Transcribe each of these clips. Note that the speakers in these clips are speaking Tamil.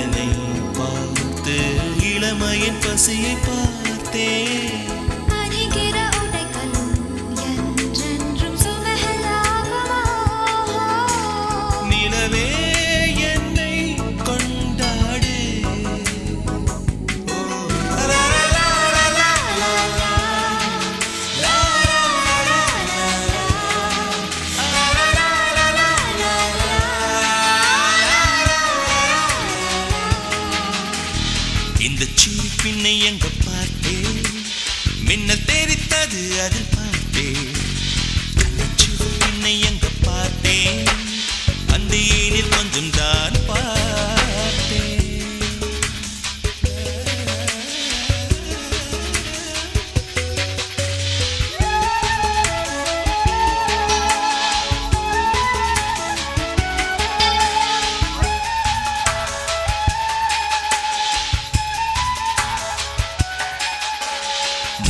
என்னை பார்த்து இளமையின் பசியை பார்த்தேன். நிலவே என்னை கொண்டாடு. இந்த சிறு பின்னை எங்க பார்த்தேன், மின்னல் தெரித்தது அதில் பார்த்தேன். சிறு பின்னை எங்க பார்த்தேன், அந்த ஏனில் கொஞ்சம் தான் பார்த்தேன்.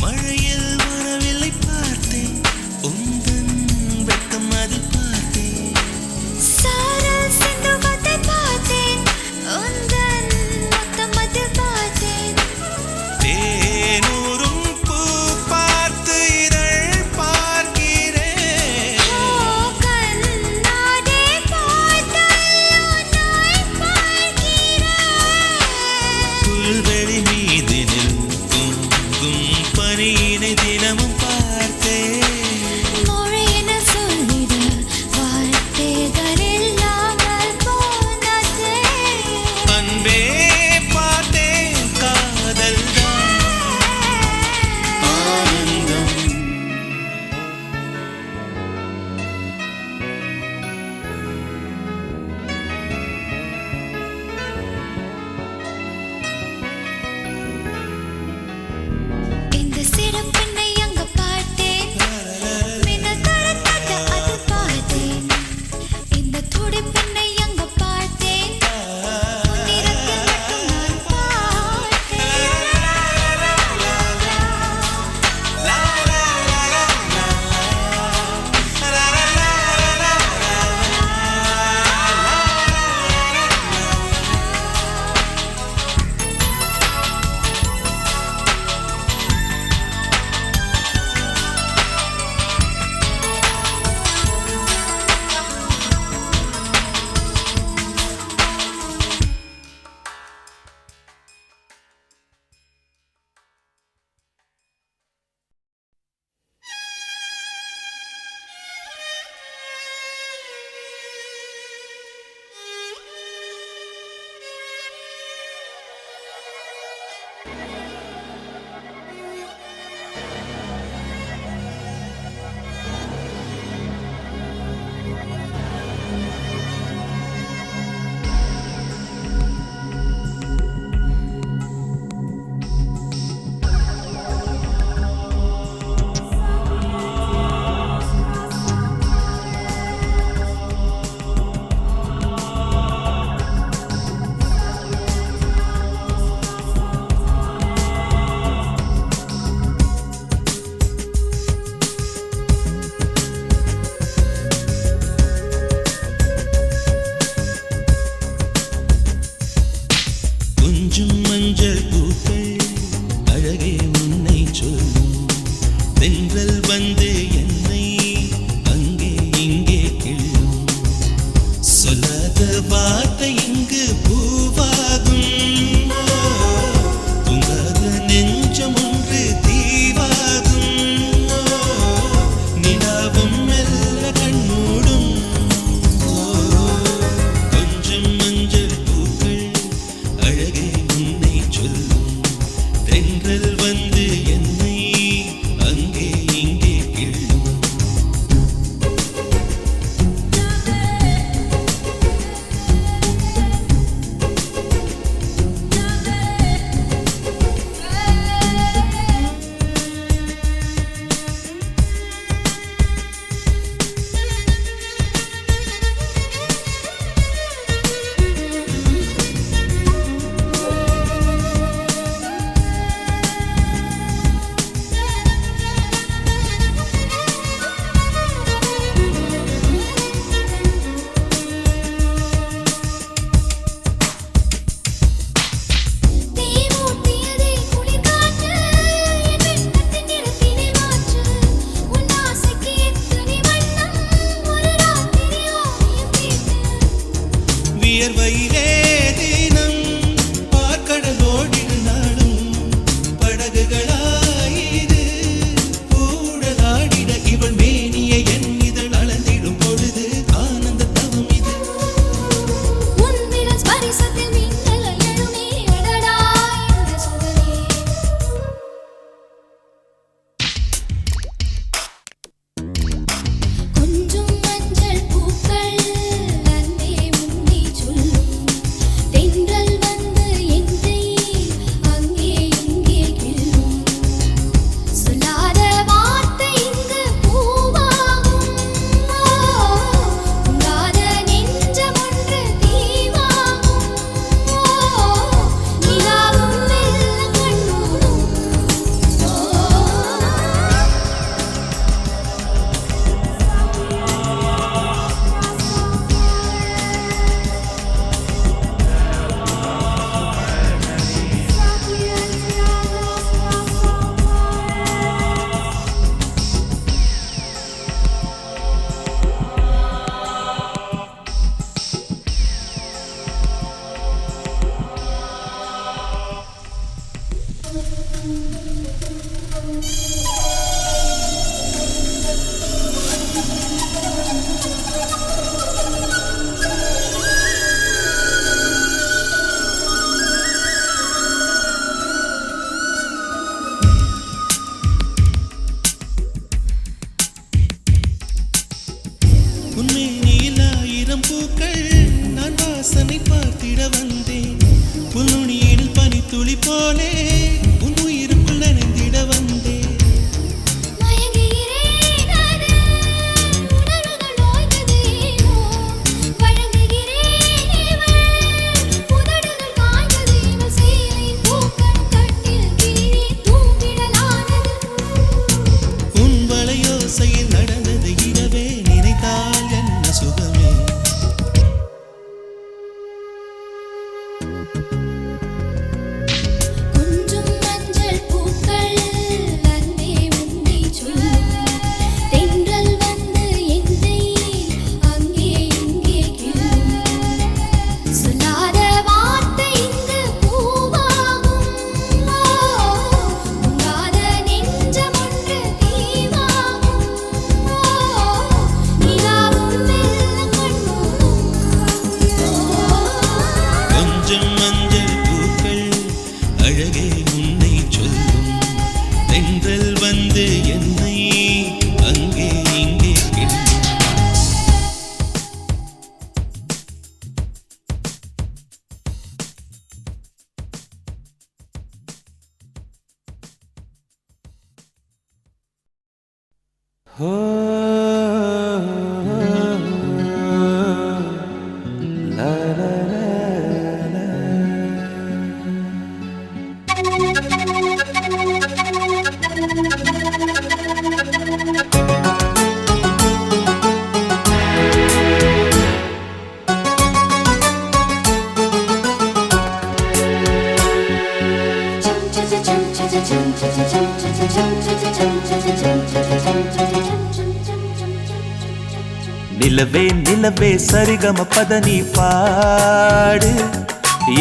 மழையில் வரவில்லை பார்த்தேன், உந்தன் வெட்கம் அதில் பார்த்தேன். தேனூரும் பூ பார்த்து இதழ் பார்க்கிறேன். புல்வெளி மீதினில் குங்கும் பனியினை தினமும் பார்த்தேன். அன்பே பார்த்தேன், காதல் தான் ஆனந்தம். இந்த சிறு பெண்ணை அங்க பார்த்தேன், மின்னல் தரத்தட்ட அது பார்த்தேன். இந்த துடி பெண்ணை அங்க பார்த்தேன், நிறத்தில் மட்டும் நான் பார்த்தேன். கொஞ்சம் மஞ்சள் பூக்கள் அழகே உன்னை சொல்லும். தென்றல் வந்து என்னை அங்கே இங்கே கிள்ளும். சொல்லாத வார்த்தை இங்கு பூவாகும். தூங்காத நெஞ்சம் ஒன்று தீவாகும். நிலாவும் மெல்ல கண்மூடும். கொஞ்சம் மஞ்சள் பூக்கள் அழகே உன்னை சொல்லும். தென்றல் வந்து என்னை அங்கே இங்கே கிள்ளும். வியர்வையிலே தினம் பார்க்கடலோடினாலும் படகுகளாயிது கூடலாடிட இவள் மேனியை என் இதழ் அளந்திடும் பொழுது ஆனந்த தவம் இது. உன் விரல் ஸ்பரிசத்தில் மின்னல் எழுமே அடடா இந்த சுகமே. கொஞ்சம் மஞ்சள் பூக்கள் அன்பே உன்னை சொல்லும். தென்றல் வந்து என்னை அங்கே இங்கே கிள்ளும். சொல்லாத வார்த்தை இங்கு பூவாகும். உங்காத நெஞ்சம் ஒன்று தீவாகும். நிலாவும் மெல்ல கண்மூடும். உன்மேனியில் 1000 பூக்கள் நான் வாசனை பார்த்திட வந்தேன். புல்நுனியில் பனித்துளி போலே உன் உயிருக்குள் நனைந்திட வந்தேன். மயங்குகிறேன் அது உணர்வுகள் ஓய்ந்ததேனோ. வழங்குகிறேன் இவள் உதடுகள் காய்ந்தது. இவள் சேலையின் பூக்கள் கட்டில் கீழே தூங்கிடலானது. உன் வளையோசையில் நடந்தது இரவே நினைத்தால் என்ன சுகமே. கொஞ்சம் மஞ்சள் பூக்கள் அன்பே உன்னை சொல்லும். தென்றல் வந்து என்னை அங்கே இங்கே கிள்ளும். சொல்லாத வார்த்தை இங்கு பூவாகும். உங்காத நெஞ்சம் ஒன்று தீவாகும். நிலாவும் மெல்ல கண்மூடும். கொஞ்சம் மஞ்சள் பூக்கள் அழகே உன்னை சொல்லும். தென்றல் வந்து என்னை அங்கே இங்கே கிள்ளும். நிலவே நிலவே சரிகம பதனி பாடு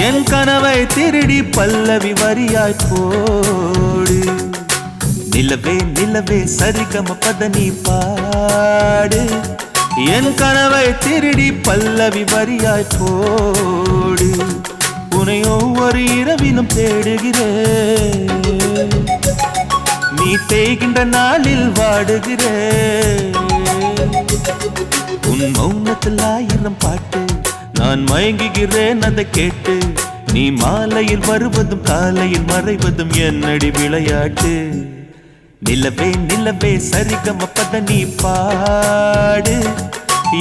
என் கனவை திருடி பல்லவி வரியாய் போடு. நிலவே நிலவே சரிகம பதனி பாடு என் கனவை திருடி பல்லவி வரியாய் போடு. உன்னை ஒவ்வொரு இரவிலும் தேடுகிறேன். நீ தேய்கின்ற நாளில் வாடுகிறேன். உன் மௌனத்தில் 1000 பாட்டு நான் மயங்குகிறேன் அதை கேட்டு. நீ மாலையில் வருவதும் காலையில் மறைவதும் என்னடி விளையாட்டு. நிலவே நிலவே சரிகம பதனி பாடு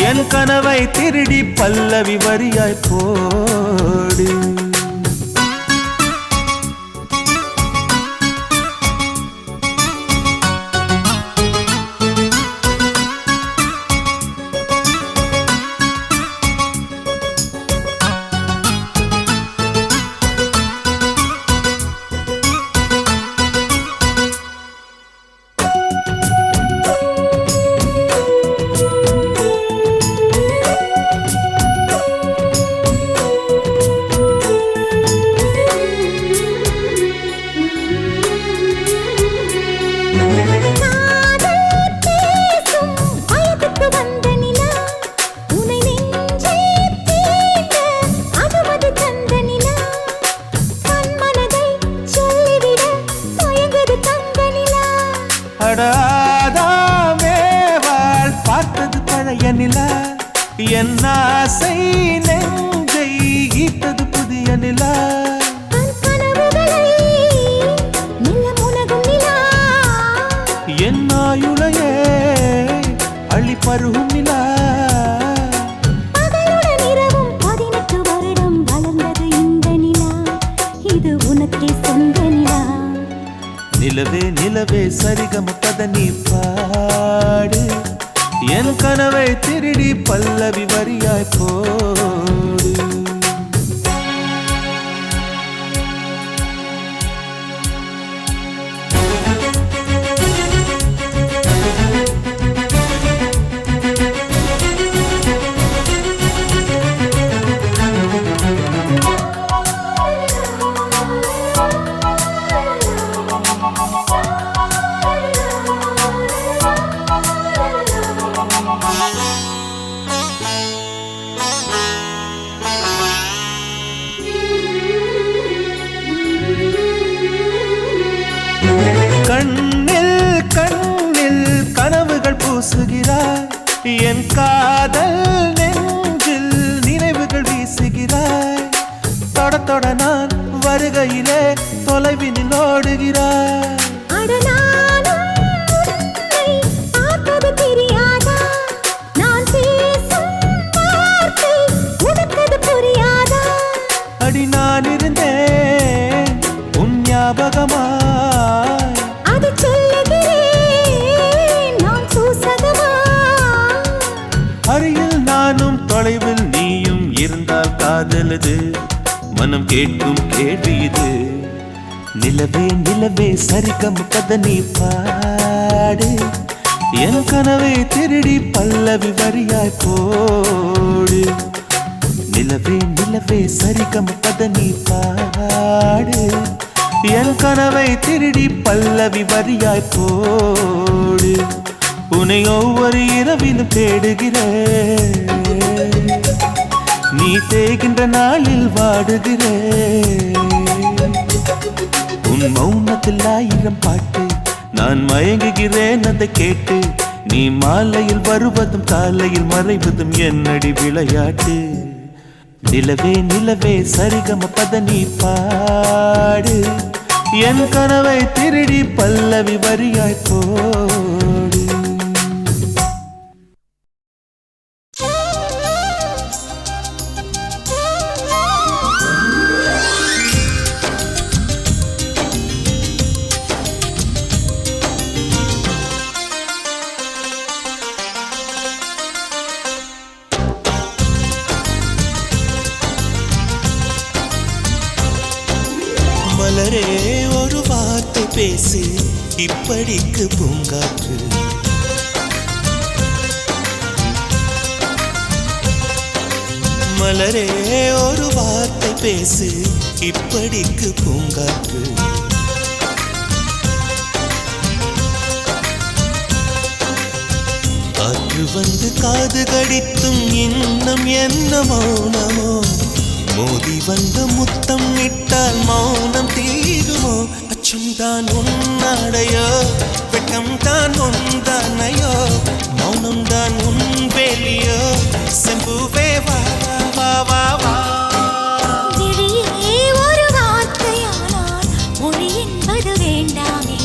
என் கனவை திருடி பல்லவி வரியாய் போடு. சரிகம பதனி பாடு என் கனவை திருடி பல்லவி வரியாய் போடு கண்ணில் கண்ணில் கனவுகள் பூசுகிறாய் என் காதல் நெஞ்சில் நினைவுகள் வீசுகிறாய் தொட தொட நான் வருகையிலே தொலைவினில் ஓடுகிறாய் அடி நான் இருந்தேன் உன் ஞாபகமாய் அருகில் நானும் தொலைவில் நீயும் இருந்தால் காதலது மனம் கேட்கும் கேள்வி இது நிலவே நிலவே சரிகம பதனி பாடு என் கனவை திருடி பல்லவி வரியாய் போடு நிலவே நிலவே சரிகம பதனி பாடு என் கனவை திருடி பல்லவி வரியாய் போடு உன்னை ஒவ்வொரு இரவிலும் தேடுகிறேன் நீ தேகின்ற நாளில் வாடுகிறேன் உன் மௌனத்தில் 1000 பாட்டு நான் மயங்குகிறேன் அதை கேட்டு நீ மாலையில் வருவதும் காலையில் மறைவதும் என்னடி விளையாட்டு நிலவே நிலவே சரிகம பதனி பாடு என் கனவை திருடி பல்லவி வரியாய் போடு மலரே ஒரு வார்த்தை பேசு இப்படிக்கு பூங்காற்று மலரே ஒரு வார்த்தை பேசு இப்படிக்கு பூங்காற்று காற்று வந்து காது கடித்தும் இன்னும் என்ன மௌனமோ மோதி வந்த முத்தம் இட்டால் மௌனம் தீருமோ அச்சம் தான் உன்னாடையோ வெட்கம் தான் உந்தானையோ மௌனம் தான் உன் வேலியோ செம்புவே வா வா வா வா ஒரு வார்த்தையானால் மொழி என்பது வேண்டாமே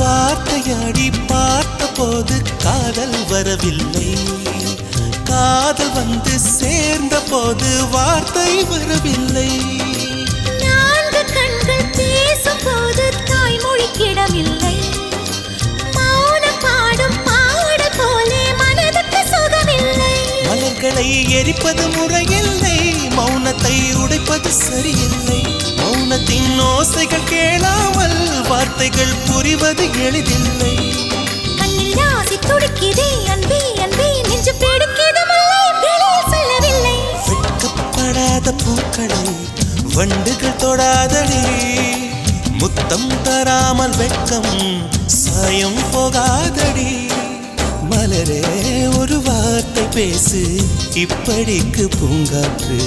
வார்த்தையாடி பார்த்த போது காதல் வரவில்லை காதல் வந்து சேர்ந்த போது வார்த்தை வரவில்லை 4 கண்கள் பேசும் போது தாய்மொழி கிடவில்லை மௌனம் பாடும் பாட போலே மனதுக்கு சுகமில்லை மலர்களை எரிப்பது முறையில்லை மௌனத்தை உடைப்பது சரியில்லை மௌனத்தின் ஓசைகள் கேளாமல் வார்த்தைகள் புரிவது எளிதில்லை கண்ணில் ஆசை துடிக்குதே அன்பே அன்பே நெஞ்சு பிடிக்குது மல்லை வெளியே சொல்லவில்லை வெட்கப்படாத பூக்களை வண்டுகள் தொடாதடி முத்தம் தராமல் வெட்கம் சாயம் போகாதடி மலரே ஒரு வார்த்தை பேசு இப்படிக்கு பூங்காற்று.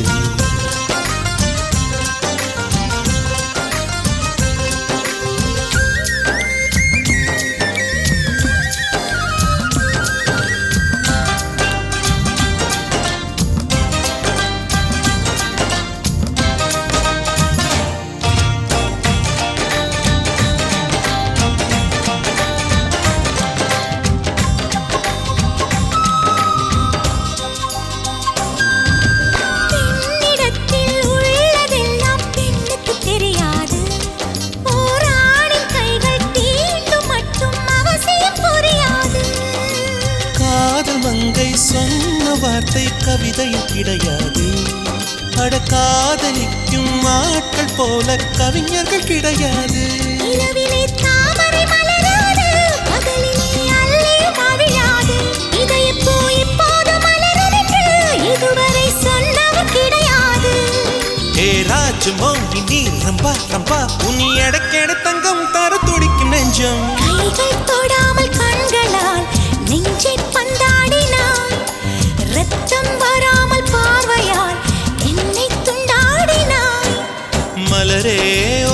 சொன்ன வார்த்தை கவிதையில் கிடையாது. அட காதலிக்கும் ஆட்கள் போல கவிஞர்கள் கிடையாது. ஏ ராஜுமோ நீ ரம்பா ரம்பா உனி எடக்கெட தங்கம் தர துடிக்கும் நெஞ்சம். கைகள் தொடாமல் கண்களால் நெஞ்சை பந்தாடினாய். ரத்தம் வராமல் பார்வையால் என்னை துண்டாடினாய். மலரே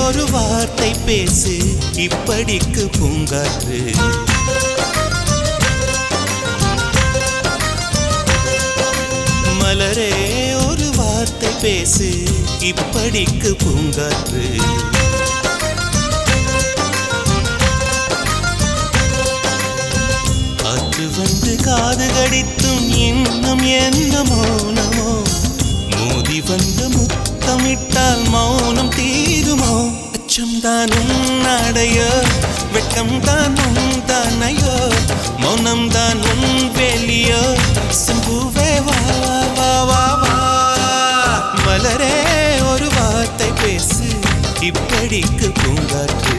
ஒரு வார்த்தை பேசு இப்படிக்கு பூங்காற்று. மலரே ஒரு வார்த்தை பேசு இப்படிக்கு பூங்காற்று. காற்று வந்து காது கடித்தும் இன்னும் என்ன மௌனமோ. மோதி வந்து முத்தமிட்டால் மௌனம் தீருமோ. அச்சம்தான் உன்னாடையோ வெட்கம்தான் உன் தானையோ. மௌனம்தான் உன் வேலியோ. சிம்புவே வா வா வா வா. மலரே ஒரு வார்த்தை பேசு இப்படிக்கு பூங்காற்று.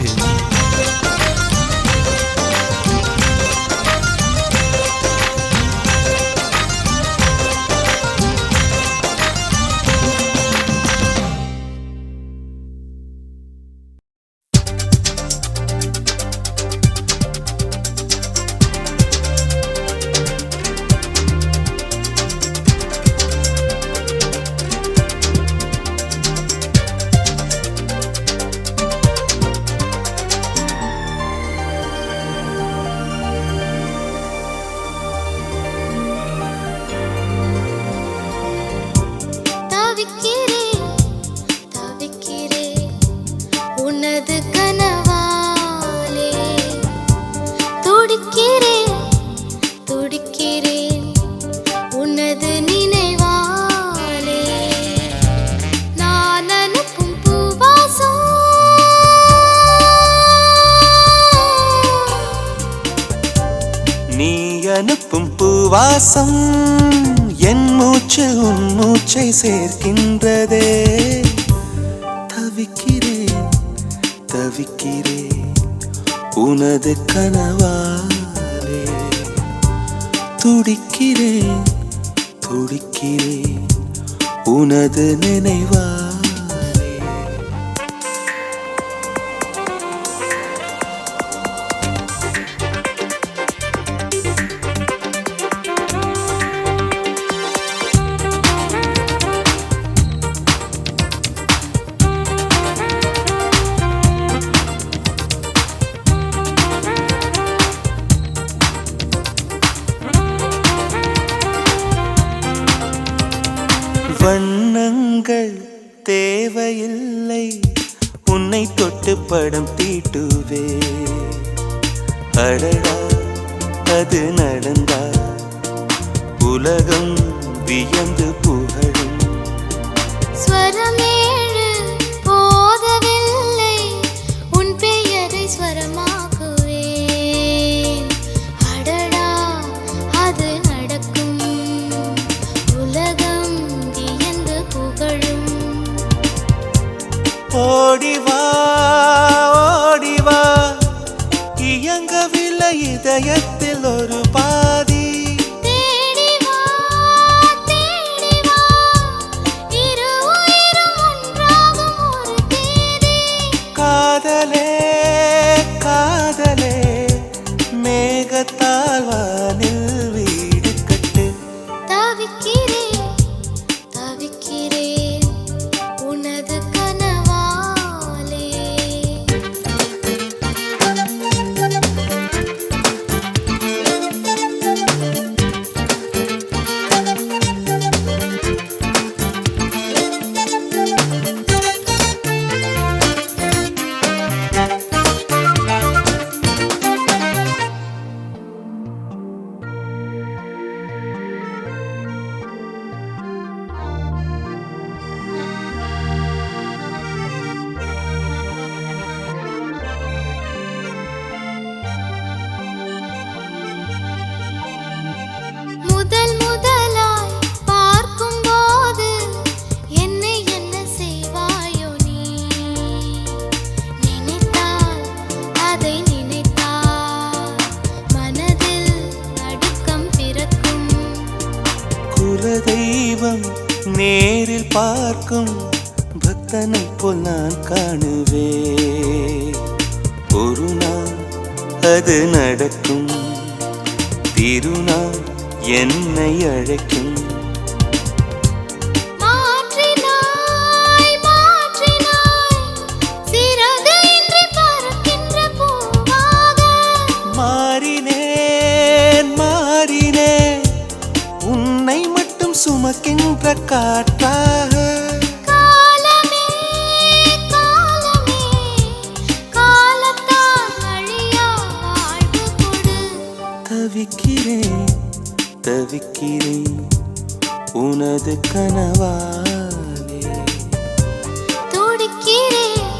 அனுப்பும் பூவாசம் என் மூச்சு உன் மூச்சை சேர்க்கின்றதே. தவிக்கிறேன் தவிக்கிறேன் உனது கனவாலே. துடிக்கிறேன் துடிக்கிறேன் உனது நினைவாலே. வண்ணங்கள் தேவையில்லை உன்னை தொட்டு படம் தீட்டுவே. அடடா அது நடந்தா உலகம் வியந்து புகழும். ஸ்வரமேழு போதவில்லை உன் பெயரை ஸ்வரமாக்குவேன். அடடா அது நடக்கும் உலகம் வியந்து புகழும். ஓடிவா ஓடிவா இயங்கவில்லை இதயத்தில் ஒரு பாதி. தேடிவா தேடிவா இரு உயிரும் ஒன்றாகும் ஒரு தேதி. காதலே காதலே மேகத்தால் வானில் வீடு கட்டு. தெய்வம் நேரில் பார்க்கும் பக்தனை போல் நான் காணுவே. ஒரு நாள் அது நடக்கும், திருநாள் என்னை அழைக்கும். சுமக்கின்ற காற்றாக காலமே காலமே காலத்தால் அழியா வாழ்வு கொடு. தவிக்கிறேன் தவிக்கிறேன் உனது கனவாலே. துடிக்கிறேன்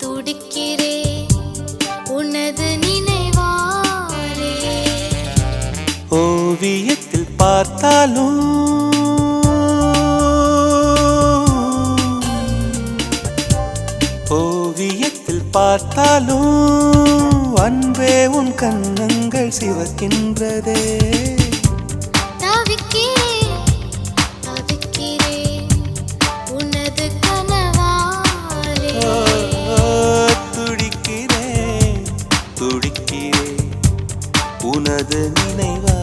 துடிக்கிறேன் உனது நினைவாலே. ஓவியத்தில் பார்த்தாலும் ஓவியத்தில் பார்த்தாலும் அன்பே உன் கண்ணங்கள் சிவக்கின்றதே. தவிக்கிறேன் தவிக்கிறேன் உனது கனவாலே. துடிக்கிறேன் துடிக்கிறேன் உனது நினைவா.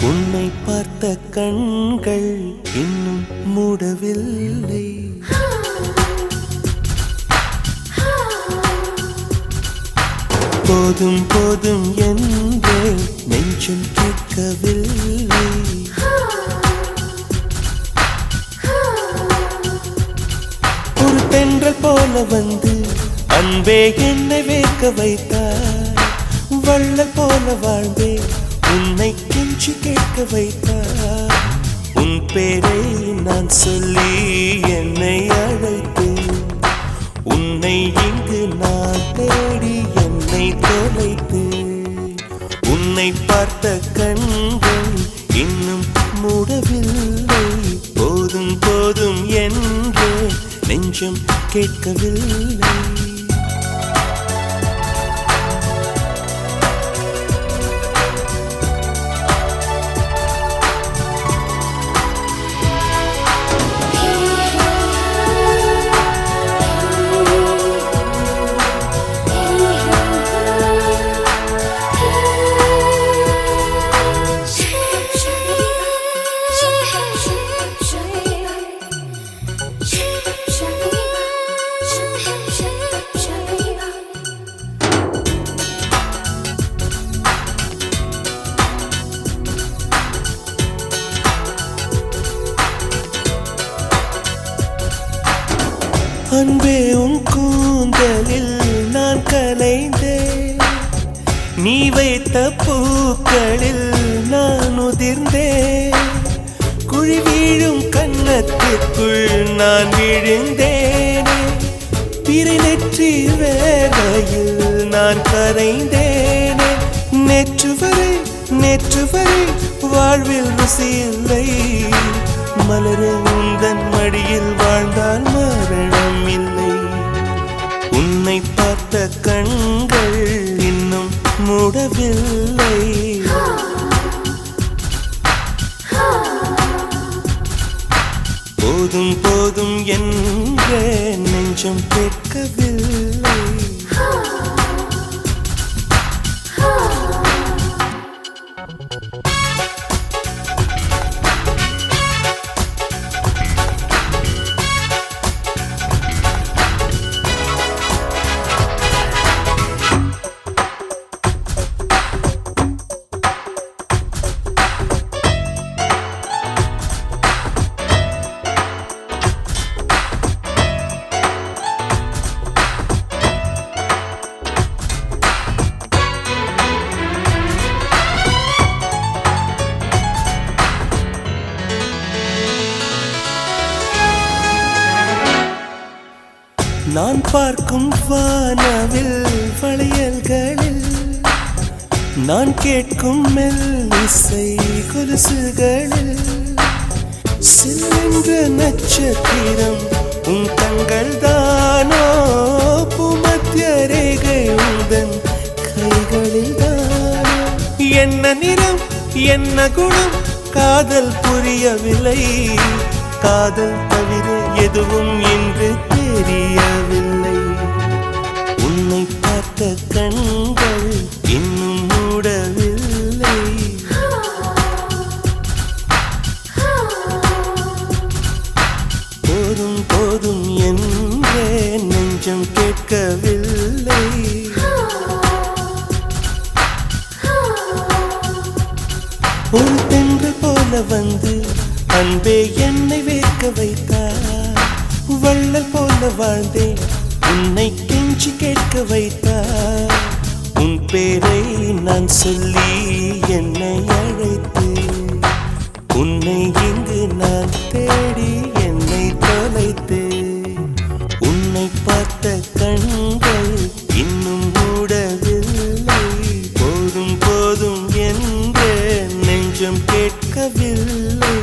உன்னை பார்த்த கண்கள் இன்னும் மூடவில்லை. போதும் போதும் என்றே நெஞ்சம் கேட்கவில்லை. ஒரு தென்றல் போல வந்து அன்பே என்னை வேர்க்க வைத்தாய். வள்ளல் போல வாழ்ந்தே உன்னை கெஞ்சி கேட்க வைத்தார். உன் பேரை நான் சொல்லி என்னை அழைத்தேன். உன்னை இங்கு நான் தேடி என்னை தொலைத்தேன். உன்னை பார்த்த கண்கள் இன்னும் மூடவில்லை. போதும் போதும் என்று நெஞ்சம் கேட்கவில்லை. அன்பே உன் கூந்தலில் நான் கலைந்தேன். நீ வைத்த பூக்களில் நான் உதிர்ந்தேன். குழி வீழும் கன்னத்திற்குள் நான் விழுந்தேனே. பிறை நெற்றி வேளையில் நான் கரைந்தேனே. நேற்று வரை வாழ்வில் ருசியில்லை. மலரே உந்தன் மடியில் வாழ்ந்தால் மரணம் இல்லை. உன்னை பார்த்த கண்கள் இன்னும் மூடவில்லை. போதும் போதும் என்ற நெஞ்சம் கேட்கவில்லை. நான் பார்க்கும் வானவில் வளையல்களில் நான் கேட்கும் மெல்லிசை கொலுசுகளில் சில்லென்ற நட்சத்திரம் உன் கண்கள் தானோ பூமத்திய ரேகை உந்தன் கைகளில் தானோ என்ன நிறம் என்ன குணம் காதல் புரியவில்லை காதல் தவிர எதுவும் இன்று தெரியவில்லை உன்னை பார்த்த கண்கள் இன்னும் மூடவில்லை போதும் போதும் என்றே நெஞ்சம் கேட்கவில்லை ஒரு தென்றல் போல வந்து அன்பே என்னை வேர்க்க வைத்தார் வள்ளல் போல வாழ்ந்தேன் உன்னை கெஞ்சி கேட்க வைத்தார் உன் பேரை நான் சொல்லி என்னை அழைத்து உன்னை இங்கு நான் தேடி என்னை தொலைத்தேன் உன்னை பார்த்த கண்கள் இன்னும் மூடவில்லை போதும் போதும் என்று நெஞ்சம் கேட்கவில்லை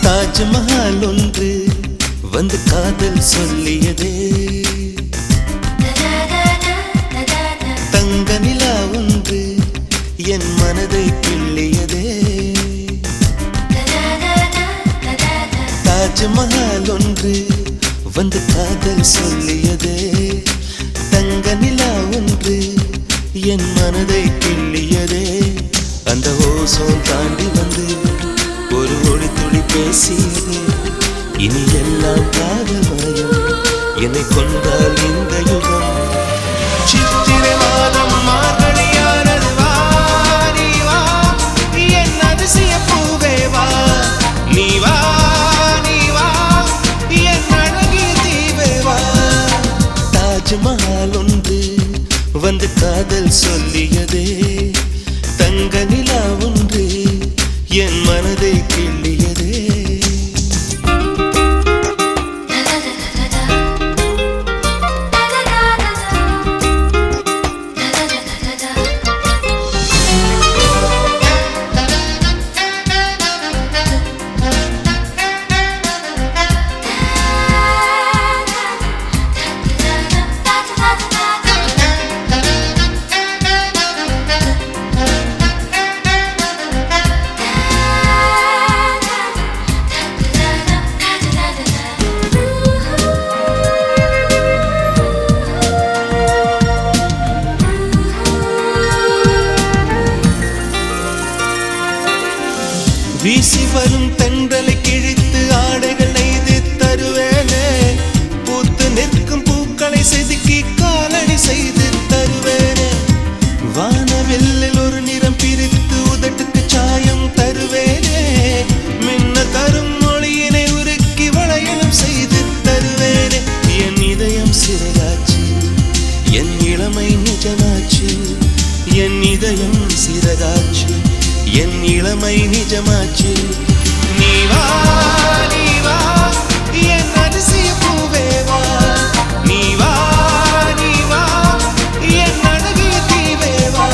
தாஜ்மஹால் ஒன்று வந்து காதல் சொல்லியதே தங்க நிலா ஒன்று என் மனதை கிள்ளியதே தாஜ்மஹால் ஒன்று வந்து காதல் சொல்லியதே தங்க நிலா ஒன்று என் மனதை கிள்ளியதே அந்த ஓசோன் தாண்டி வந்து ஒரு ஒளி துளி பேசியது இனி எல்லாம் காதமயம் என்னை கொண்டால் இந்த யுகம் சித்திரை மாதம் மார்கழியானது வா நீ வா என் அதிசய பூவே வா நீ வா நீ வா என் அழகிய தீவே வா தாஜ்மஹால் ஒன்று வந்து காதல் சொல்லியதே தங்க நிலா ஒன்று என் மனதை கிள்ளியதே வீசி வரும் தென்றலை கிழித்து ஆடைகள் நெய்து தருவேனே பூத்து நிற்கும் பூக்களை செதுக்கி காலடி செய்து தருவேனே வானவில்லில் ஒரு நிறம் பிரித்து உதட்டுக்கு சாயம் தருவேனே மின்ன தரும் மொழியினை உருக்கி வளையலும் செய்து தருவேனே என் இதயம் சிறகாச்சு என் இளமை நிஜமாச்சு என் இதயம் சிறகாச்சு என் இளமை நிஜமாச்சு நீ வா நீ வா என் அதிசய பூவே வா நீ வா நீ வா என் அழகிய தீவே வா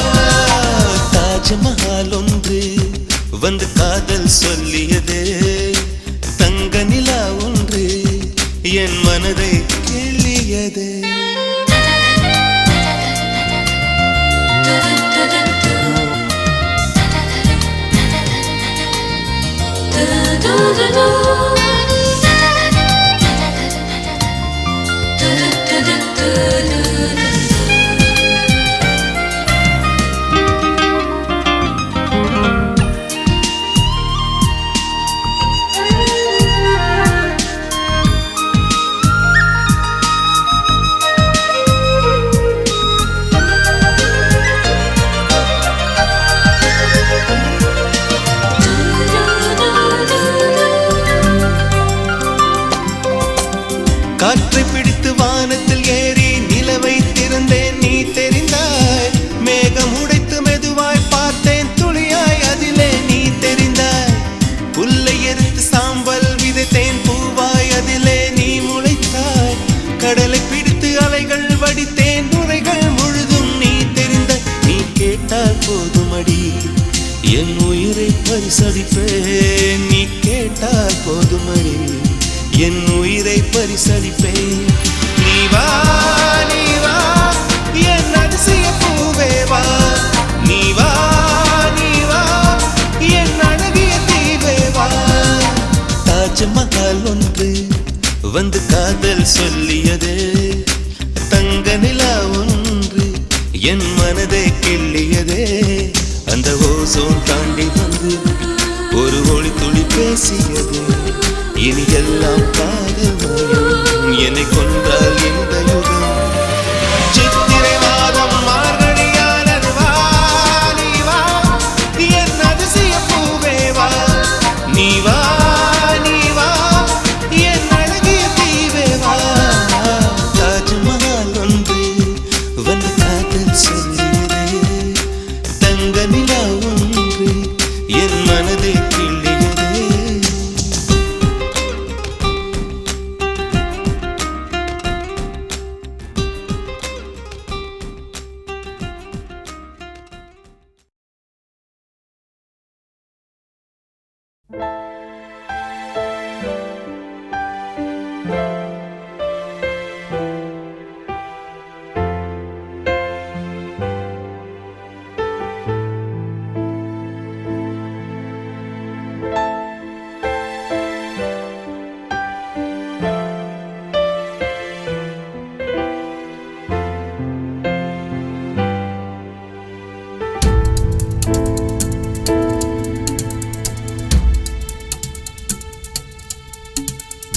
தாஜ்மஹால் ஒன்று வந்து காதல் சொல்லியதே தங்க நிலா ஒன்று என் மனதை கிள்ளியதே do do do பரிசளிப்பேன், நீ கேட்டால் போதுமடி என் உயிரை பரிசளிப்பேன். நீ வா நீ வா என் அதிசய பூவே வா, நீ வா நீ வா என் அழகிய தீவே வா. தாஜ்மஹால் ஒன்று வந்து காதல் சொல்லியது, தங்க நிலா ஒன்று என் மனதை கிள்ளியதே. அந்த ஓசோன் தாண்டி வந்து ஒரு ஒளி துளி பேசியது, இனி எல்லாம் காதல் மயம், என்னை கொன்றால் இந்த யுகம். சித்திரை மாதம் மார்கழியானது வா நீ வா என் அதிசய பூவே வா, நீ வா நீ வா என் அழகிய தீவே வா. தாஜ்மஹால் ஒன்று வந்து காதல் சொல்லியது, தங்க நிலா ஒன்று என் மனதை கிள்ளியதே.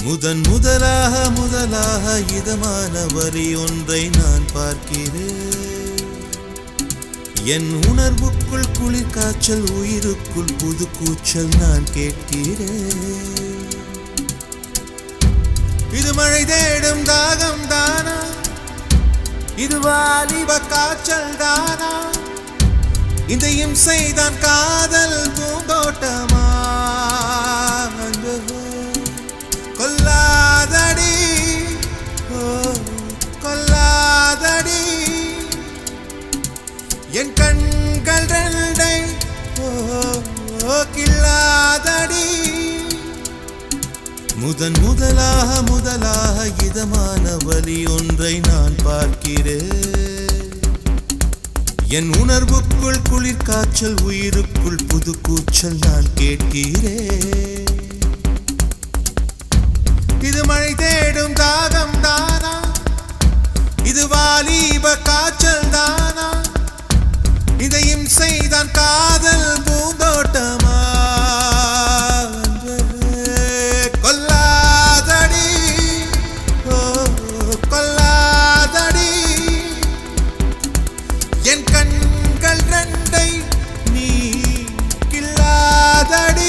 முதன் முதலாக இதமான வரி ஒன்றை நான் பார்க்கிறேன். என் உணர்வுக்குள் குளிர் காய்ச்சல், உயிருக்குள் புது கூச்சல் நான் கேட்கிறேன். இது மழை தேடும் தாகம் தானா, இது வாலிப காய்ச்சல் தானா, இந்த இம்சைதான் காதல் பூந்தோட்டமா. கொல்லாதடி கொல்லாதடி என் கண்கள் ரெண்டை கில்லாதடி. முதன் முதலாக இதமான வலி ஒன்றை நான் பார்க்கிறேன். என் உணர்வுக்குள் குளிர் காய்ச்சல், உயிருக்குள் புது கூச்சல் நான் கேட்கிறேன். இது மழை தேடும் தாகம் தானா, இது வாலிப காய்ச்சல் தானா, இதை இம்சைதான் காதல் பூந்தோட்டமா. கொல்லாதடி கொல்லாதடி என் கண்கள் ரெண்டை நீ கில்லாதடி.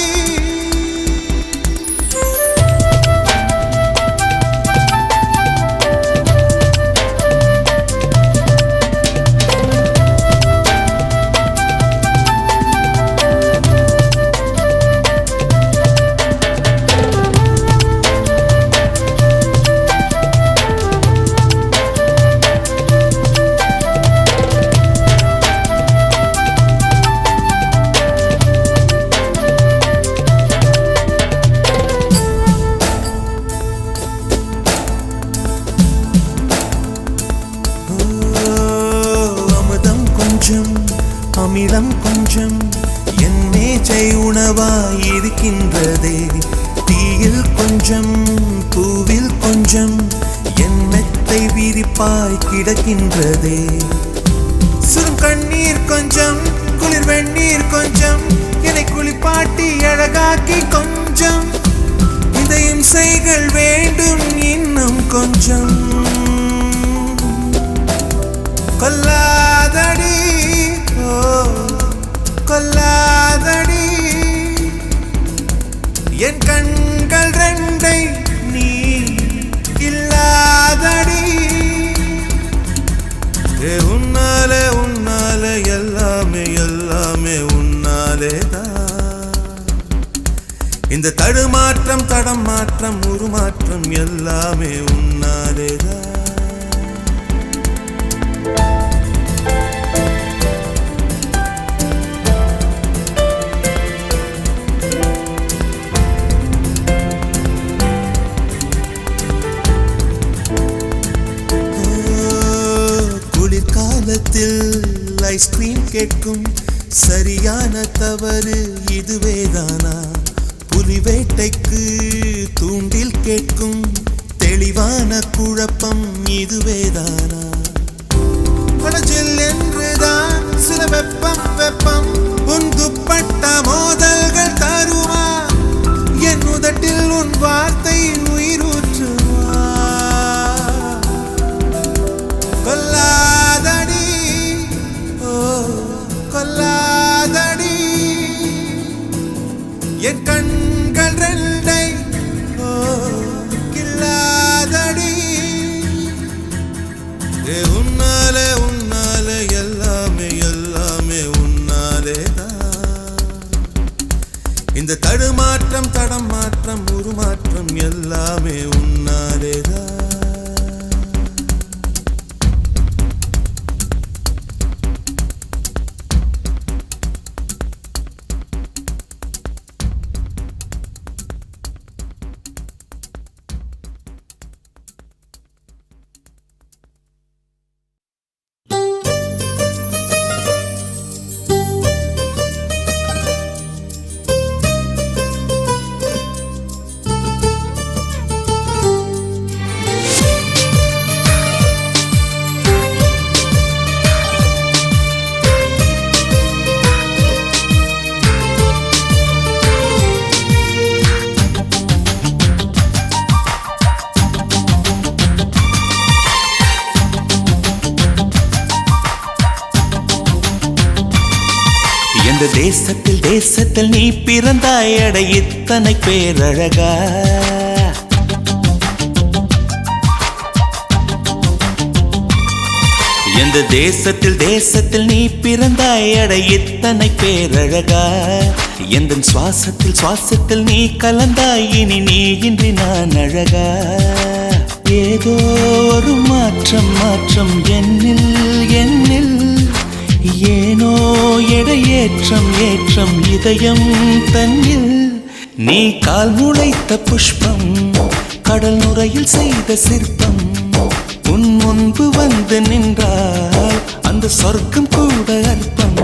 அமிலம் கொஞ்சம் என் மேஜை உணவாயிருக்கின்றதே, தீயில் கொஞ்சம் பூவில் கொஞ்சம் என் மெத்தை விரிப்பாய் கிடக்கின்றதே. சுரும் கண்ணீர் கொஞ்சம் குளிர் வெந்நீர் கொஞ்சம் என்னை குளிப்பாட்டி அழகாக்கி கொஞ்சம், இந்த இம்சைகள் வேண்டும் இன்னும் கொஞ்சம். கொல்லாதடி கொல்லாதடி என் கண்கள் ரெண்டை நீ இல்லாதடி. உன்னாலே உன்னாலே எல்லாமே எல்லாமே உன்னாலேதான். இந்த தடுமாற்றம் தடம் மாற்றம் உருமாற்றம் எல்லாமே உன்னாலேதான். கேட்கும் சரியான தவறு இதுவேதானா? புலி வேட்டைக்கு தூண்டில் கேட்கும் தெளிவான குழப்பம் இதுவேதானா? படஜில் என்றுதான் சில வெப்பம் வெப்பம் உன் துப்பட்ட மோதல்கள் தருமா? என் உதட்டில் உன் வார்த்தை உயிரூற்றுமா? கொல்லாதடி ஓ கொல்லாதடி என் கண்கள் ரெண்டை ஓ கில்லாதடி. உன்னாலே உன்னாலே எல்லாமே எல்லாமே உன்னாலே தான். இந்த தடுமாற்றம் தடம் மாற்றம் உருமாற்றம் எல்லாமே உன்னாலே தான். இந்த தேசத்தில் தேசத்தில் நீ பிறந்தாய் அட இத்தனை பேரழகா. இந்த தேசத்தில் தேசத்தில் நீ பிறந்தாய் அட இத்தனை பேரழகா. எந்த சுவாசத்தில் சுவாசத்தில் நீ கலந்தாய் இனி நீ இன்றி நான் அழகா. ஏதோ ஒரு மாற்றம் மாற்றம் என்னில் என்னில் ஏனோ எடையேற்றம் ஏற்றம் இதயம் தன்னில். நீ கால் முளைத்த புஷ்பம் கடல் நுரையில் செய்த சிற்பம் உன் முன்பு வந்து நின்றால் அந்த சொர்க்கம் கூட அற்பம்.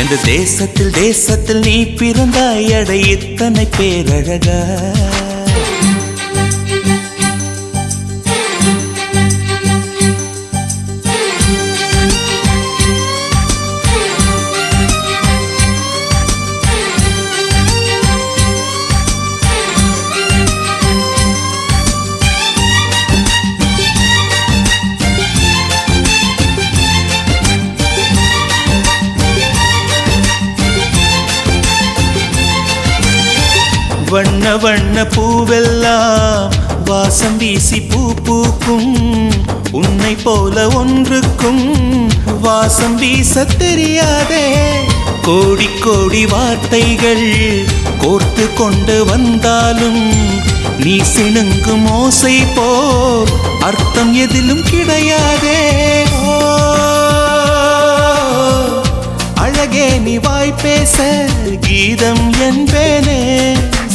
எந்த தேசத்தில் தேசத்தில் நீ பிறந்தாய் அட இத்தனை பேரழகா. வண்ண வண்ண பூவெல்லாம் வாசம் வீசி பூ பூக்கும். உன்னை போல ஒன்றுக்கும் வாசம் வீச தெரியாதே. கோடி கோடி வார்த்தைகள் கோர்த்து கொண்டு வந்தாலும் நீ சிணுங்கும் ஓசை போல் அர்த்தம் எதிலும் கிடையாதே. அழகே நீ வாய் பேச கீதம் என்பேனே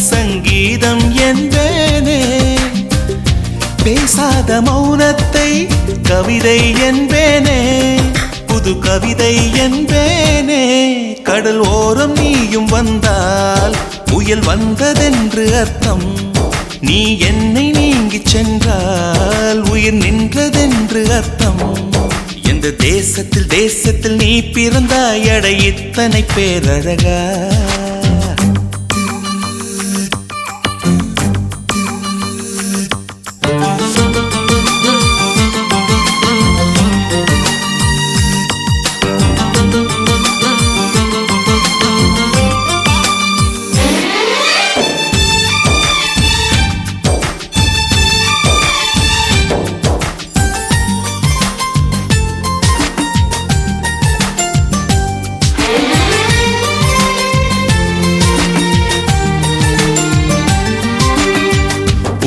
சங்கீதம் என்பேனே. பேசாத மௌனத்தை கவிதை என்பேனே புது கவிதை என்பேனே. கடல் ஓரம் நீயும் வந்தால் புயல் வந்ததென்று அர்த்தம். நீ என்னை நீங்கி சென்றால் உயிர் நின்றதென்று அர்த்தம். எந்த தேசத்தில் தேசத்தில் நீ பிறந்தாய் அட இத்தனை பேரழகா.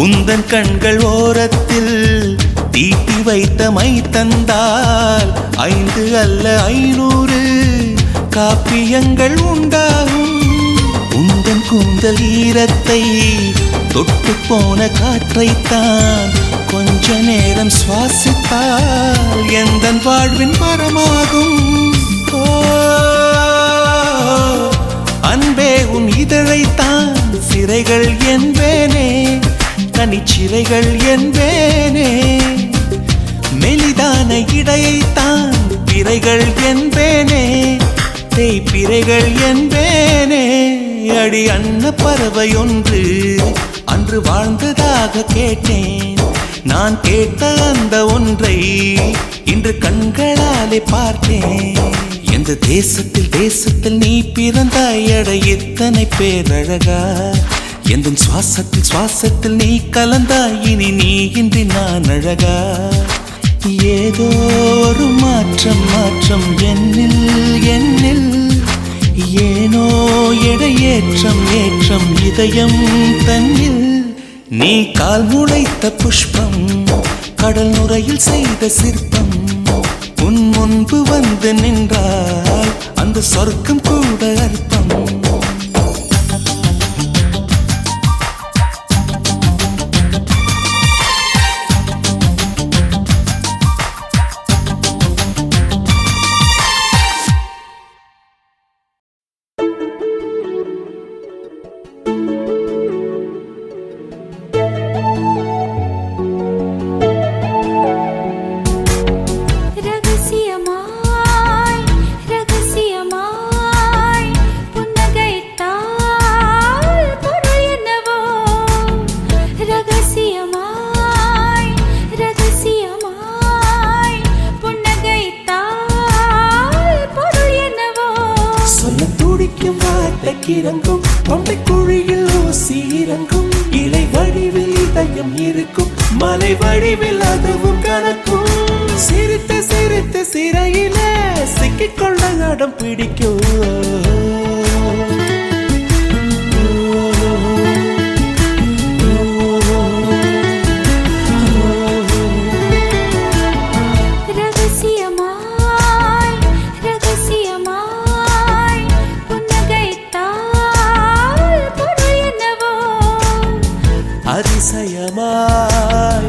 உந்தன் கண்கள் ஓரத்தில் தீட்டி வைத்த மை தந்தால் 5 அல்ல 500 காப்பியங்கள் உண்டாகும். உந்தன் கூந்தல் ஈரத்தை தொட்டு போன காற்றைத்தான் கொஞ்ச நேரம் சுவாசித்தால் எந்தன் வாழ்வின் மரமாகும். ஓ, அன்பே உன் இதழைத்தான் சிறைகள் என்பேனே, தனிச்சிறைகள் என்பேனே. மெலிதான இடையைத்தான் பிறைகள் என்பேனே, தேய்பிறைகள் என்பேனே. அடி அன்ன பறவை ஒன்று அன்று வாழ்ந்ததாக கேட்டேன். நான் கேட்ட அந்த ஒன்றை இன்று கண்களாலே பார்த்தேன். எந்த தேசத்தில் தேசத்தில் நீ பிறந்தாய் அட எத்தனை பேரழகா. எந்த சுவாசத்தில் சுவாசத்தில் நீ கலந்தாய் இனி நீ இன்றி நான் அழகா. ஏதோ ஒரு மாற்றம் மாற்றம் என்னில் என்னில், ஏனோ எடையேற்றம் ஏற்றம் இதயம் தன்னில். நீ கால் முளைத்த புஷ்பம், கடல் நுரையில் செய்த சிற்பம். உன் முன்பு வந்து நின்றால் அந்த சொர்க்கம் கூட அற்பம். இறங்கும் தொண்டை குழியில் ஊசி இறங்கும், இலை வடிவில் இதயம் இருக்கும், மலை வடிவில் அதுவும் கணக்கும். சிரித்து சிரித்து சிறையில சிக்கிக்கொள்ள நடம் பிடிக்கும். அதிசயமாய்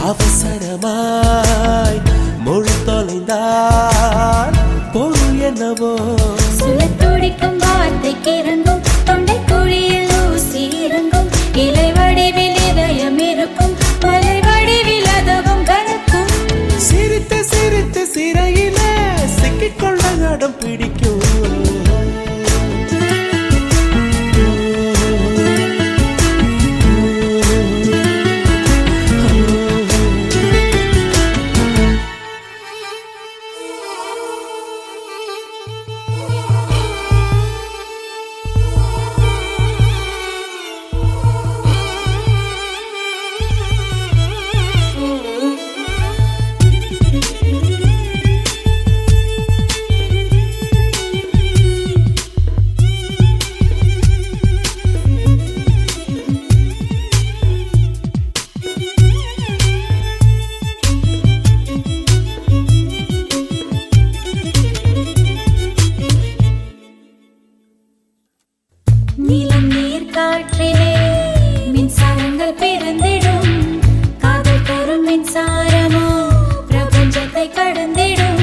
அவசரமாய் மொழி தொலைந்தால் பொருள் என்னவோ. துடிக்கும் வார்த்தைக்கு இறங்கும் தொண்டை குழியில் ஊசி இறங்கும், இலை வடிவில் இதயம் இருக்கும், மலை வடிவில் அதுவும் கணக்கும். சிரித்து சிரித்து சிறையில சிக்கிக்கொள்ள நடம் பிடிக்கும். நிலம் நீர் காற்றிலே மின்சாரங்கள் பிறந்திடும், காதல் தரும் மின்சாரமோ பிரபஞ்சத்தை கடந்திடும்.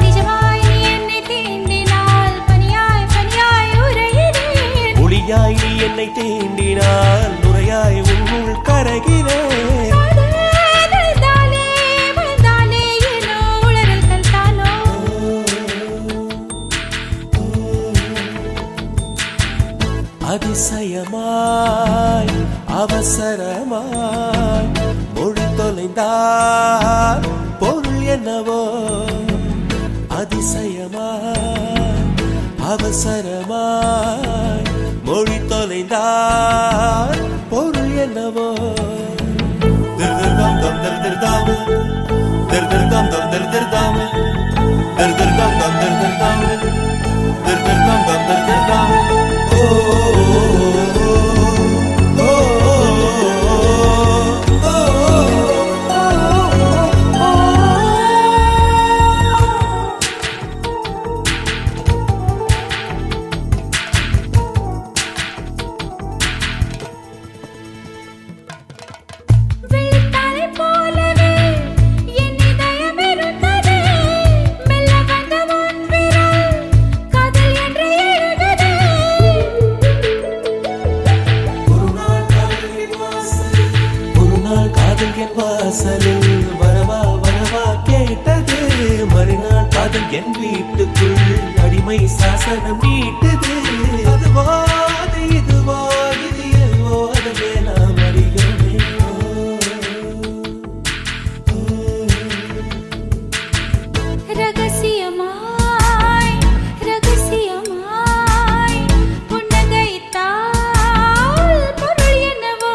நிஜமாய் நீ என்னை தீண்டினால் பனியாய் பனியாய் உறைகிறேன். ஒளியாய் நீ என்னை தீண்டினால் நுரையாய் உன்னுள் கரகிறேன். அதிசயமாய் அவசரமாய் மொழி தொலைந்தால் பொருள் என்னவோ. அதிசயமாய் அவசரமாய் மொழி தொலைந்தால் பொருள் என்னவோ. திருதம் தம் திருதம் திருதம் தம் திருதம் திருதம் தம் திருதம் திருதம் தம் திருதம். காதல் என் வாசலில் வரவா வரவா கேட்டது. மறுநாள் காதல் என் வீட்டுக்குள் அடிமை சாசனம் நீட்டது. அதுவா அது இதுவா இது எல்வோ அதுவே நாம் அறியோமே. ரகசியமாய் ரகசியமாய் புன்னகைத்தால் பொருள் என்னவோ.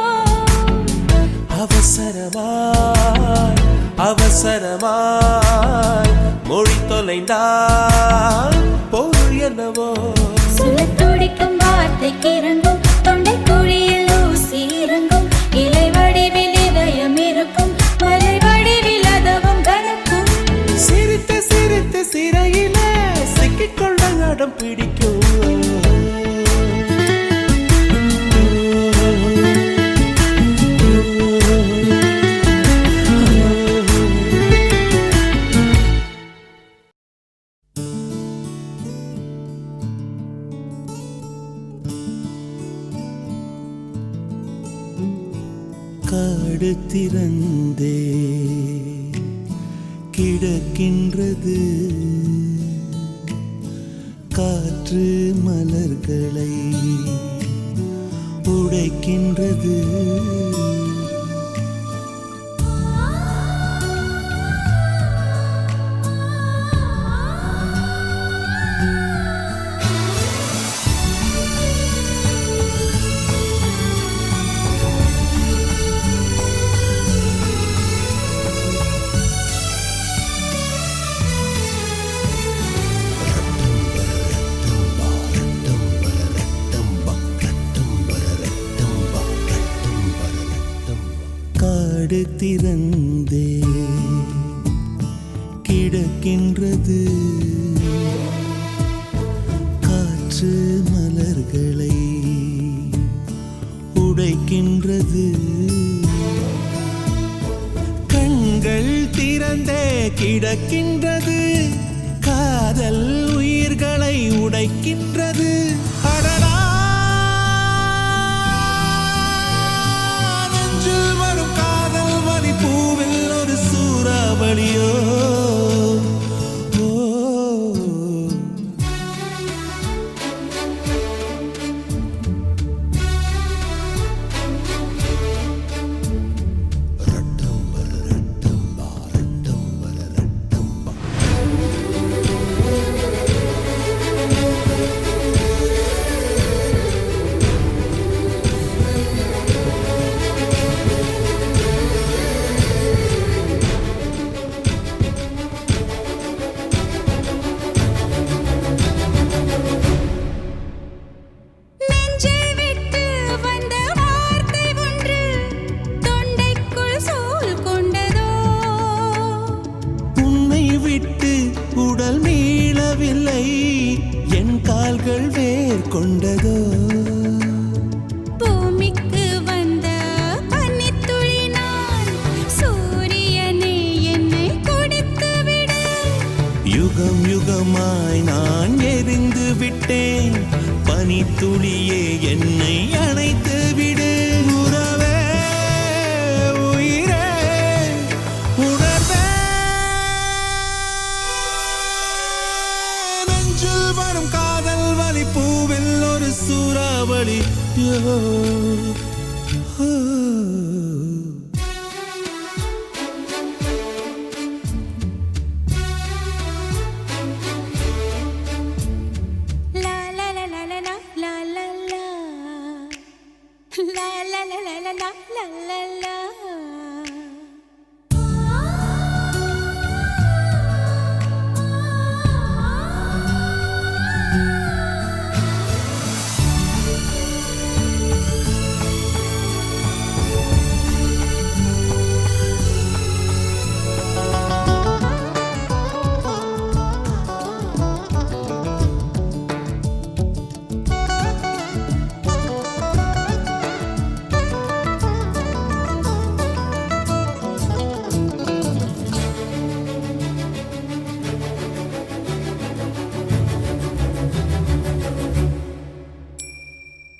அவசரமாய் அவசரமாய் மொழி தொலைந்தால் பொருள் என்னவோ. சொல்லத் துடிக்கும் வார்த்தைக்கு இறங்கும் தொண்டை குழியில் ஊசி இறங்கும். இலை வடிவில் இதயம் இருக்கும் மலை வடிவில் அதவும் கலக்கும். சிரித்து சிரித்து சிறையில சிக்கிக்கொள்ள நடம் பிடிக்கும். காடு திறந்தே கிடக்கின்றது. காற்று மலர்களை உடைக்கின்றது. காடு திறந்தே கிடக்கின்றது. காற்று மலர்களை உடைக்கின்றது. கண்கள் திறந்தே கிடக்கின்றது. காதல் உயிர்களை உடைக்கின்றது. அடடா பூவில் ஒரு சூறாவளியோ. உடல் மீளவில்லை என் கால்கள் வேர் கொண்டதோ. பூமிக்கு வந்த பனித்துளி நான் சூரியனே என்னை குடித்து விடு. யுகம் யுகமாய் நான் எரிந்து விட்டேன். பனித்துளியே என்னை அணைத்து விடு. உறவே உயிரே உணர்வே நெஞ்சில் வரும் காதல் வலி பூவில் ஒரு சூறாவளி.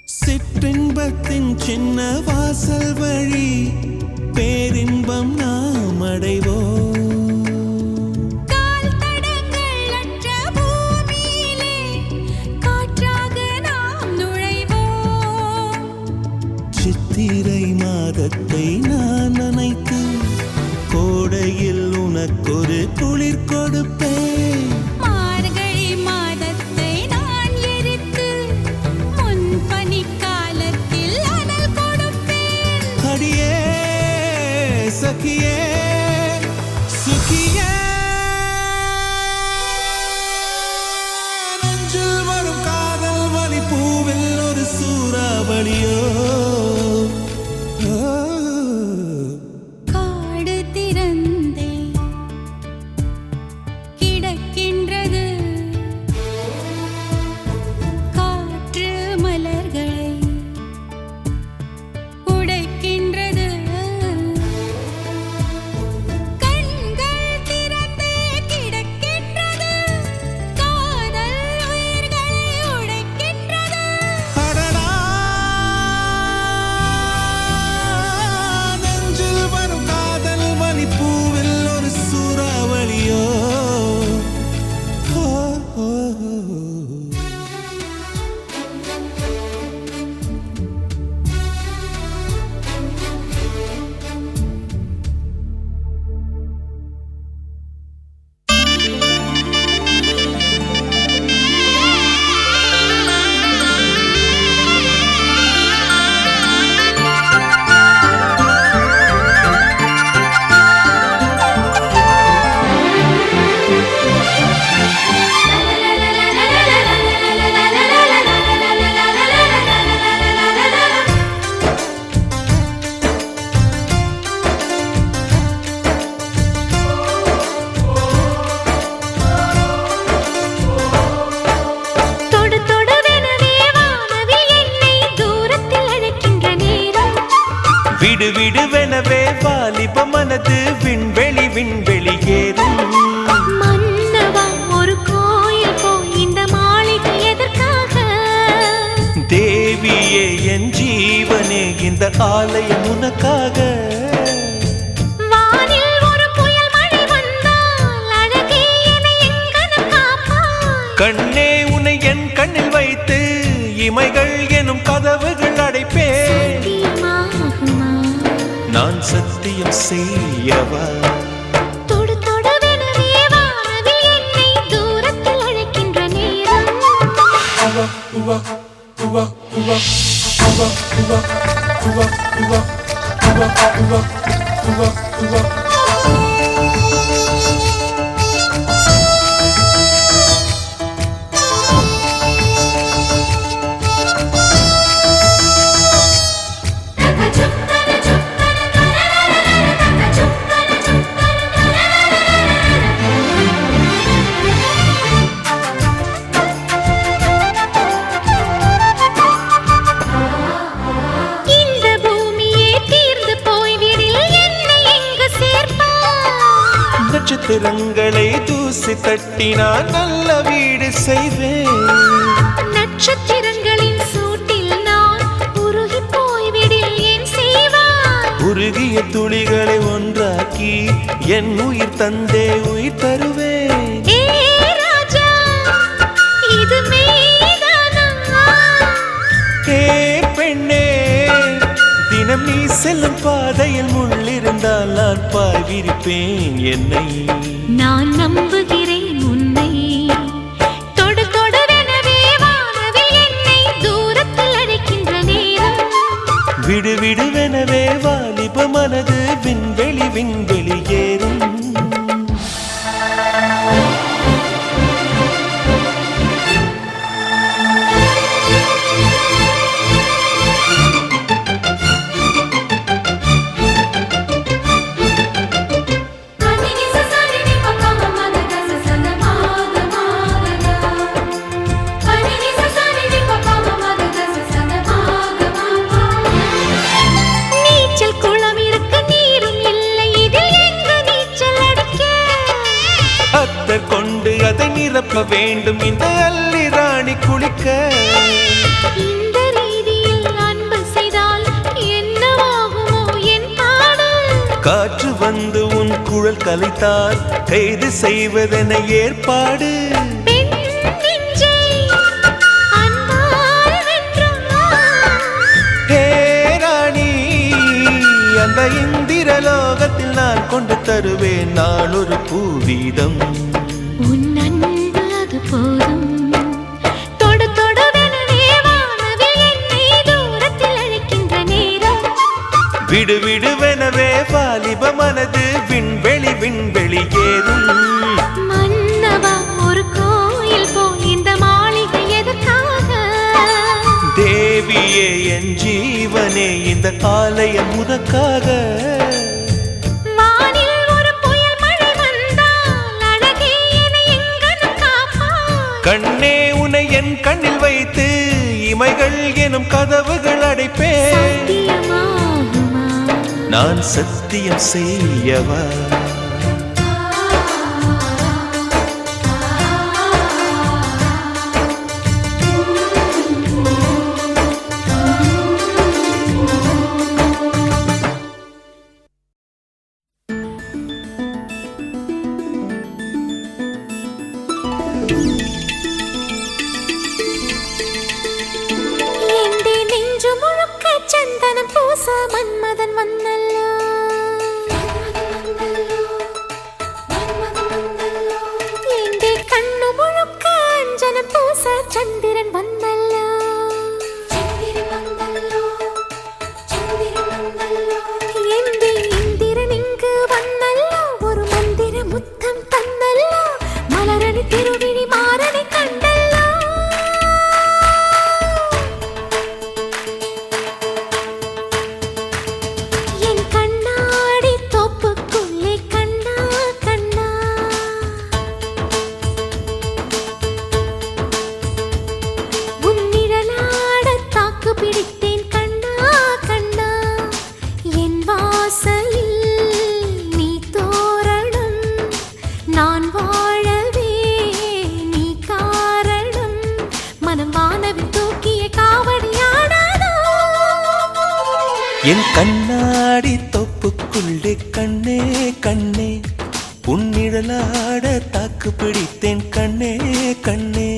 சிற்றின்பத்தின் சின்ன வாசல் வழி பேரின்ப கோடை மாதத்தை நான் நினைத்து கோடையில் உனக்கொரு குளிர் கொடுப்பேன். மார்கழி மாதத்தை நான் எரித்து முன் பனிக்காலத்தில் அனல் கொடுப்பேன். அடியே சகியே சுகியே நெஞ்சில் வரும் காதல் வலி பூவில் ஒரு சூறாவளியோ. காடு திறந்தே கிடக்கின்றது, காற்று மலர்களை உடைக்கின்றது. கண்கள் திறந்தே கிடக்கின்றது, காதல் உயிர்களை உடைக்கின்றது. அடடா நெஞ்சில் வரும் காதல் வலி பூவில் ஒரு சூறாவளியோ. ஓ, ஓ, ஓ. தொடு தொடுவெனவே வானவில் என்னை தூரத்தில் அழைக்கின்ற நேரம். விடு விடுவெனவே வாலிப மனது விண்வெளி விண்வெளி ஏறும். மன்னவா ஒரு கோயில் போய் இந்த மாளிகை எதற்காக? தேவியே என் ஜீவனே இந்த ஆலயம் உனக்காக. வானில் ஒரு புயல் மழை வந்தால் அழகே என்னை எங்கனம் காப்பாய். கண்ணே உன்னை என் கண்ணில் வைத்து இமைகள் எனும் கதவுகள் அடைப்பேன். சத்தியமாகுமா? நான் சத்தியம் செய்யவா. தொடு தொடுவெனவே வானவில் என்னை தூரத்தில் அழைக்கின்ற நேரம். இந்த பூமியே தீர்ந்து போய்விடில் என்னை எங்கு சேர்ப்பாய்? நட்சத்திரங்களை தூசி தட்டினால் நல்ல வீடு செய்வேன். நட்சத்திரங்களின் சூட்டில் நான் உருகி போய்விடில் என் செய்வாய்? உருகிய துளிகளை ஒன்றாக்கி என் உயிர் தந்தே உயிர் தருவேன். ஏ ராஜா, இது மெய்தானா? ஏ பெண்ணே தினம் நீ செல்லும் பாதையில் முள்ளிருந்தால் நான் பாய்விரிப்பேன் என்னை. நான் நம்புகிறேன் உன்னை. தொடு தொடுவெனவே வானவில் என்னை தூரத்தில் அழைக்கின்ற நேரம். விடு விடுவெனவே வாலிப மனது விண்வெளி விண்வெளி ஏறும். நீச்சல் குளம் இருக்கு, நீரும் இல்லை, இதில் எங்கு நீச்சல் அடிக்க? அத்தர் கொண்டு அதை நிரப்ப வேண்டும் இந்த அல்லி ராணி குளிக்க. இந்த ரீதியில் அன்பு செய்தால் என்னவாகுமோ என் பாடல்? காற்று வந்து உன் குழல் கலைத்தால் கைது செய்வதென ஏற்பாடு. பெண் நெஞ்சை அன்பால் வென்றாய். ஹே ராணி தருவேன் நாளொரு பூவீதம். உன் அன்பு அது போதும். தொடு தொடுவெனவே வானவில் என்னை தூரத்தில் அழைக்கின்ற நேரம். விடு விடுவெனவே வாலிப மனது விண்வெளி விண்வெளி ஏறும். மன்னவா ஒரு கோயில் போல் இந்த மாளிகை எதற்காக? தேவியே என் ஜீவனே இந்த ஆலயம் உனக்காக. வானில் ஒரு புயல் மழை வந்தால் அழகே என்னை எங்கனம் காப்பாய். கண்ணே உனை என் கண்ணில் வைத்து இமைகள் எனும் கதவுகள் அடைப்பேன். சத்தியமாகுமா? நான் சத்தியம் செய்யவா? எന്റെ നെഞ്ചു മുഴുക്ക ചന്ദനം പൂസ മന്മഥൻ വന്നല്ലോ. എന്റെ കണ്ണു മുഴുക്ക അഞ്ജനം പൂസ ചന്ദ്രൻ വന്നല്ലോ. എന്റെ ഇന്ദ്രൻ ഇങ്ങ് വന്നല്ലോ. ഒരു മന്ദിര മുത്തം തന്നല്ലോ. മലരണി തിരുവിഴി മാറണി കണ്ടല്ലോ. என் கண்ணாடி தோப்புக்குள்ளே கண்ணா கண்ணா. உன் நிழலாட தாக்கு பிடித்தேன் கண்ணா கண்ணா. என் வாசலில் நீ தோரணம். நான் வாழவே நீ காரணம். மனம் வானவில் தூக்கிய காவடியாடாதோ. என் கண்ணாடி தொப்புக்குள்ளே கண்ணே கண்ணே உன்னிழலாட தாக்கு பிடித்தேன் கண்ணே கண்ணே.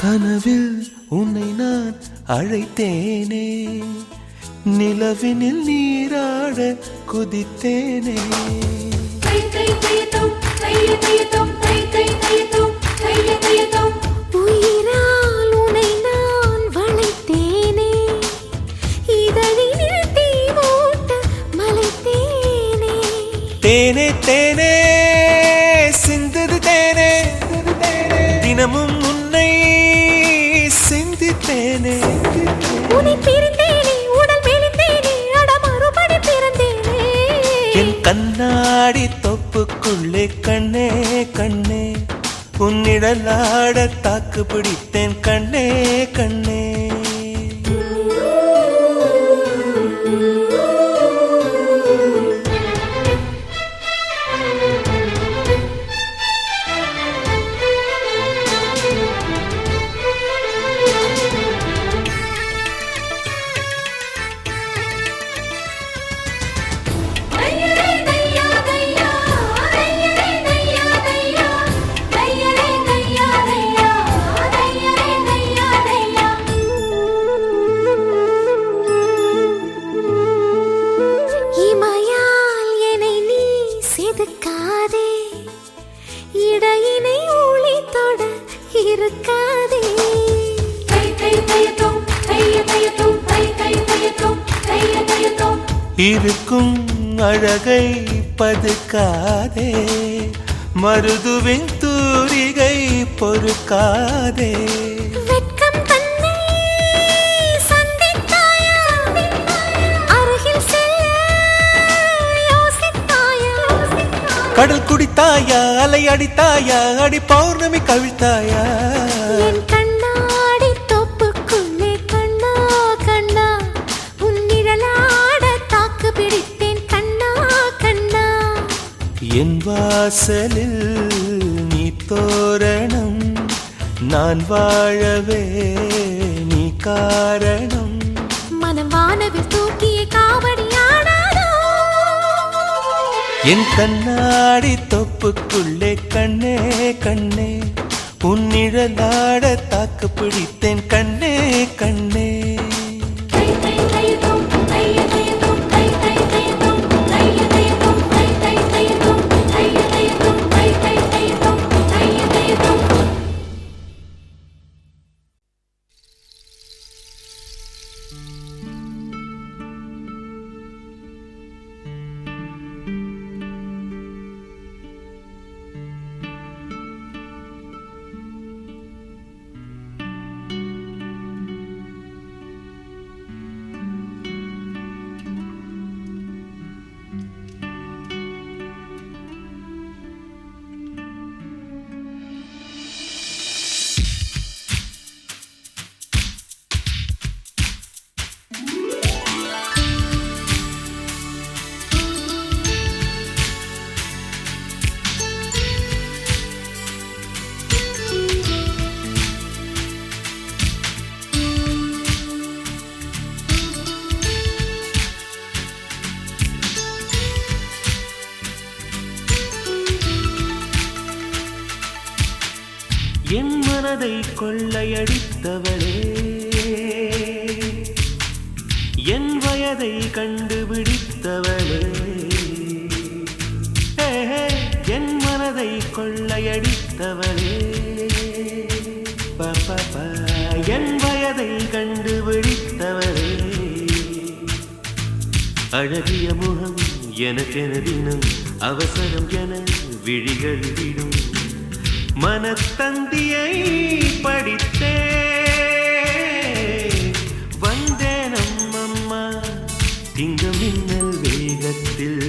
கனவில் உன்னை நான் அழைத்தேனே. நிலவினில் நீராட குதித்தேனே. உயிரால் உன்னை நான் வளைத்தேனே. இதழினில் தீ மூட்ட மலைத்தேனே. தேனே தேனே சிந்தது தேனே தினமும் உன்னை சிந்தித்தேனே. உன்னை பிரிந்தேனே உடல் மெலிந்தேனே. அட மறுபடி பிறந்தேனே. என் கண்ணாடி தொப்புக்குள்ளே கண்ணே கண்ணே உன்னிடலாட தாக்கு பிடித்தேன் கண்ணே கண்ணே. இமையால் என்னை நீ செதுக்காதே. இடையினை ஊழி தொட இருக்காதே. இருக்கும் அழகை பதுக்காதே. மருதுவின் தூரிகை பொறுக்காதே. வெட்கம் தன்னை சந்தித்தாயா? அருகில் செல்ல யோசித்தாயா? கடல் குடித்தாயா அலை அடித்தாயா அடி பௌர்ணமி கவிழ்த்தாயா? என் கண்ணா என் வாசலில் நீ தோரணம், நான் வாழவே நீ காரணம். மனம் வானவில் தூக்கிய காவடியாடாதோ, என் கண்ணாடி தொப்புக்குள்ளே கண்ணே கண்ணே உன் நிழலாட தாக்கு பிடித்தேன் கண்ணே கண்ணே. என் மனதை கொள்ளையடித்தவளே, என் வயதை கண்டுபிடித்தவளே, என் மனதை கொள்ளையடித்தவளே, என் வயதை கண்டுபிடித்தவளே. அழகிய முகம் எனக்கென தினம் அவசரம் என விழிகள் விடும், மனத்தந்தியை படித்தே வந்தேனம் அம்மா. திங்க மின்னல் வேகத்தில்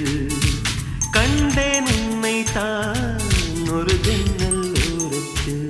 கண்டேன் உன்னை தான் ஒரு ஜன்னல் ஓரத்தில்.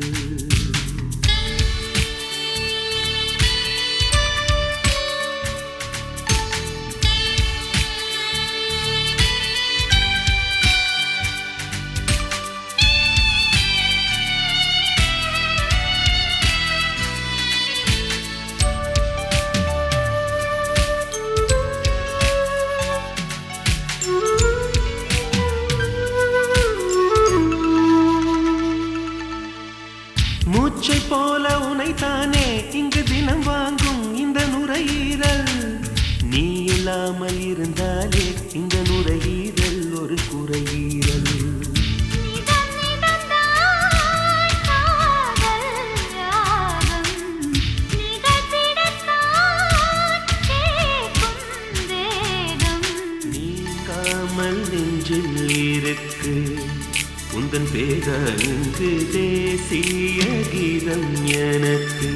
மூச்சை போல உனைத்தானே இங்கு தினம் வாங்கும் இந்த நுரையீரல், நீ இல்லாமல் இருந்தாலே இந்த நுரையீரல் ஒரு குறையீரல். நீங்காமல் நெஞ்சில் இருக்கு உந்தன் பேரா இங்கு தேசிய கீதம் எனக்கு.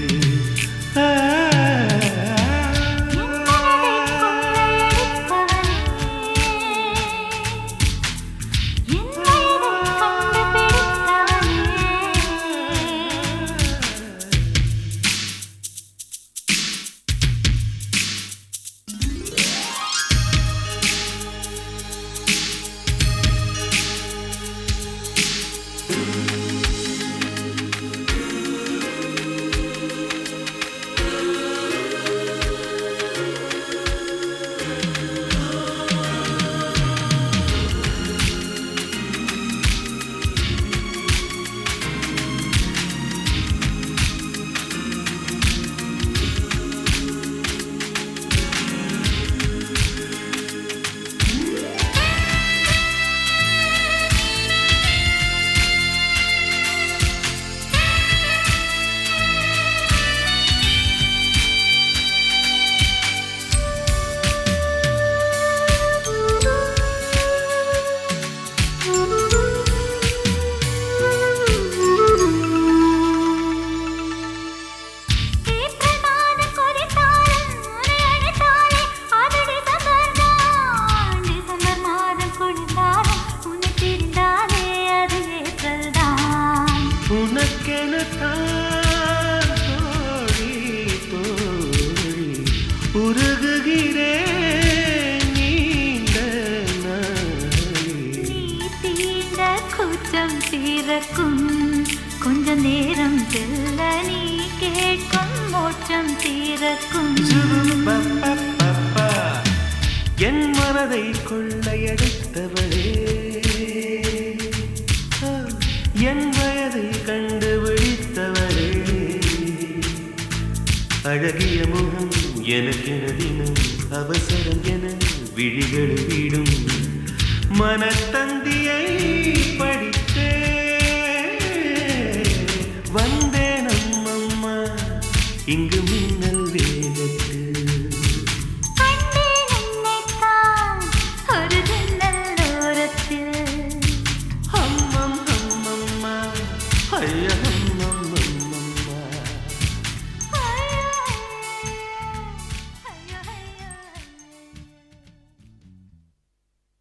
உருகுகிறேன் நீண்ட நாளே. கொஞ்ச நேரம் செல்ல நீ கேட்கும் மோட்சம் தீரக்கும் என் மனதை கொள்ளையடித்தவளே, என் வயதை கண்டுபிடித்தவளே, அழகிய முகம் எனக்கென தினம் அவசரம் என விழிகள் விடும் மனத்தந்த